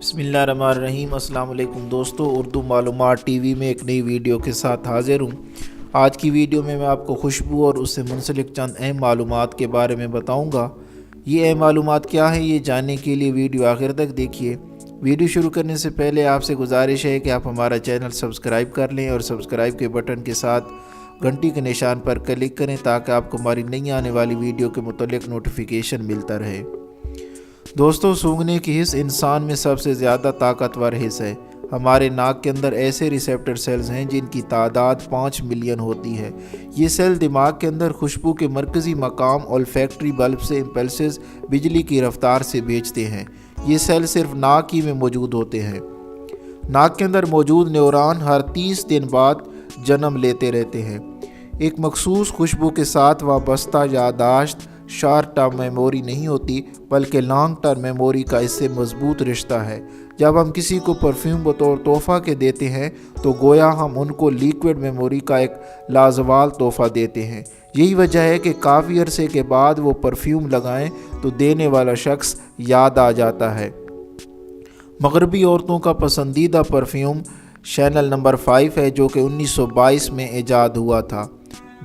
بسم اللہ الرحمن الرحیم۔ السلام علیکم دوستو، اردو معلومات ٹی وی میں ایک نئی ویڈیو کے ساتھ حاضر ہوں۔ آج کی ویڈیو میں آپ کو خوشبو اور اس سے منسلک چند اہم معلومات کے بارے میں بتاؤں گا۔ یہ اہم معلومات کیا ہیں، یہ جاننے کے لیے ویڈیو آخر تک دیکھیے۔ ویڈیو شروع کرنے سے پہلے آپ سے گزارش ہے کہ آپ ہمارا چینل سبسکرائب کر لیں اور سبسکرائب کے بٹن کے ساتھ گھنٹی کے نشان پر کلک کریں تاکہ آپ کو ہماری نئی آنے والی ویڈیو کے متعلق نوٹیفیکیشن ملتا رہے۔ دوستو، سونگھنے کی حس انسان میں سب سے زیادہ طاقتور حس ہے۔ ہمارے ناک کے اندر ایسے ریسیپٹر سیلز ہیں جن کی تعداد 5 ملین ہوتی ہے۔ یہ سیل دماغ کے اندر خوشبو کے مرکزی مقام اولفیکٹری بلب سے امپلسز بجلی کی رفتار سے بھیجتے ہیں۔ یہ سیل صرف ناک ہی میں موجود ہوتے ہیں۔ ناک کے اندر موجود نیورون ہر 30 دن بعد جنم لیتے رہتے ہیں۔ ایک مخصوص خوشبو کے ساتھ وابستہ یادداشت شارٹ ٹرم میموری نہیں ہوتی بلکہ لانگ ٹرم میموری کا اس سے مضبوط رشتہ ہے۔ جب ہم کسی کو پرفیوم بطور تحفہ کے دیتے ہیں تو گویا ہم ان کو لیکوڈ میموری کا ایک لازوال تحفہ دیتے ہیں۔ یہی وجہ ہے کہ کافی عرصے کے بعد وہ پرفیوم لگائیں تو دینے والا شخص یاد آ جاتا ہے۔ مغربی عورتوں کا پسندیدہ پرفیوم شینل نمبر 5 ہے، جو کہ 1922 میں ایجاد ہوا تھا۔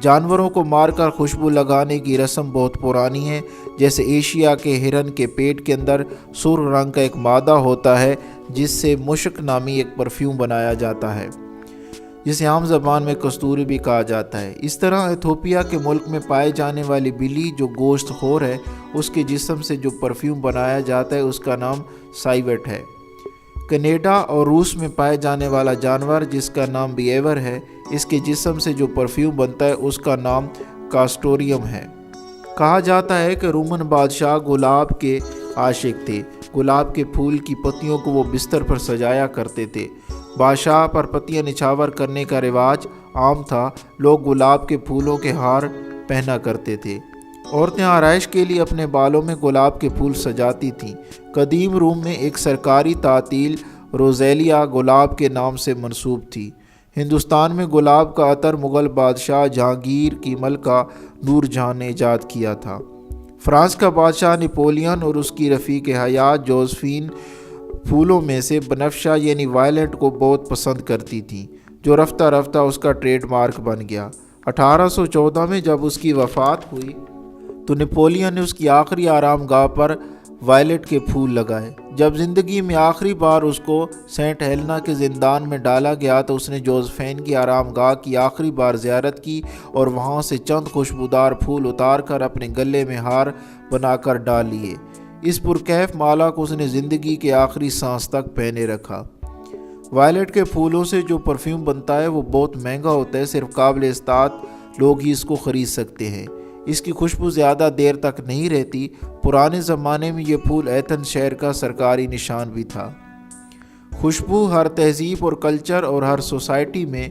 جانوروں کو مار کر خوشبو لگانے کی رسم بہت پرانی ہے۔ جیسے ایشیا کے ہرن کے پیٹ کے اندر سرخ رنگ کا ایک مادہ ہوتا ہے جس سے مشک نامی ایک پرفیوم بنایا جاتا ہے، جسے عام زبان میں کستوری بھی کہا جاتا ہے۔ اس طرح ایتھوپیا کے ملک میں پائے جانے والی بلی جو گوشت خور ہے، اس کے جسم سے جو پرفیوم بنایا جاتا ہے اس کا نام سائیوٹ ہے۔ کینیڈا اور روس میں پائے جانے والا جانور جس کا نام بیئر ہے، اس کے جسم سے جو پرفیوم بنتا ہے اس کا نام کاسٹوریم ہے۔ کہا جاتا ہے کہ رومن بادشاہ گلاب کے عاشق تھے۔ گلاب کے پھول کی پتیوں کو وہ بستر پر سجایا کرتے تھے۔ بادشاہ پر پتیاں نچھاور کرنے کا رواج عام تھا۔ لوگ گلاب کے پھولوں کے ہار پہنا کرتے تھے۔ عورتیں آرائش کے لیے اپنے بالوں میں گلاب کے پھول سجاتی تھیں۔ قدیم روم میں ایک سرکاری تعطیل روزیلیا گلاب کے نام سے منسوب تھی۔ ہندوستان میں گلاب کا عطر مغل بادشاہ جہانگیر کی ملکہ نور جہاں نے ایجاد کیا تھا۔ فرانس کا بادشاہ نپولین اور اس کی رفیق حیات جوزفین پھولوں میں سے بنفشہ یعنی وائلٹ کو بہت پسند کرتی تھیں، جو رفتہ رفتہ اس کا ٹریڈ مارک بن گیا۔ 1814 میں جب اس کی وفات ہوئی تو نپولین نے اس کی آخری آرام گاہ پر وائلٹ کے پھول لگائے۔ جب زندگی میں آخری بار اس کو سینٹ ہیلینا کے زندان میں ڈالا گیا تو اس نے جوزفین کی آرام گاہ کی آخری بار زیارت کی اور وہاں سے چند خوشبودار پھول اتار کر اپنے گلے میں ہار بنا کر ڈال لیے۔ اس پرکیف مالا کو اس نے زندگی کے آخری سانس تک پہنے رکھا۔ وائلٹ کے پھولوں سے جو پرفیوم بنتا ہے وہ بہت مہنگا ہوتا ہے، صرف قابل استطاعت لوگ ہی اس کو خرید سکتے ہیں۔ اس کی خوشبو زیادہ دیر تک نہیں رہتی۔ پرانے زمانے میں یہ پھول ایتھنز شہر کا سرکاری نشان بھی تھا۔ خوشبو ہر تہذیب اور کلچر اور ہر سوسائٹی میں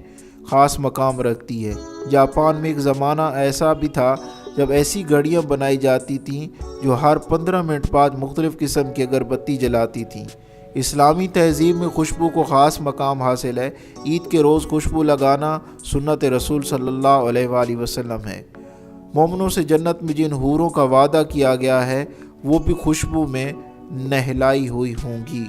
خاص مقام رکھتی ہے۔ جاپان میں ایک زمانہ ایسا بھی تھا جب ایسی گھڑیاں بنائی جاتی تھیں جو ہر 15 منٹ بعد مختلف قسم کی اگربتی جلاتی تھیں۔ اسلامی تہذیب میں خوشبو کو خاص مقام حاصل ہے۔ عید کے روز خوشبو لگانا سنت رسول صلی اللہ علیہ وآلہ وسلم ہے۔ مومنوں سے جنت میں جن حوروں کا وعدہ کیا گیا ہے وہ بھی خوشبو میں نہلائی ہوئی ہوں گی۔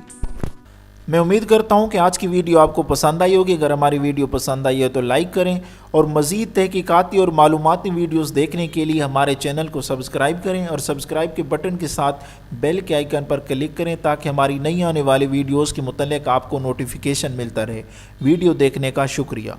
میں امید کرتا ہوں کہ آج کی ویڈیو آپ کو پسند آئی ہوگی۔ اگر ہماری ویڈیو پسند آئی ہے تو لائک کریں اور مزید تحقیقاتی اور معلوماتی ویڈیوز دیکھنے کے لیے ہمارے چینل کو سبسکرائب کریں اور سبسکرائب کے بٹن کے ساتھ بیل کے آئیکن پر کلک کریں تاکہ ہماری نئی آنے والی ویڈیوز کے متعلق آپ کو نوٹیفیکیشن ملتا رہے۔ ویڈیو دیکھنے کا شکریہ۔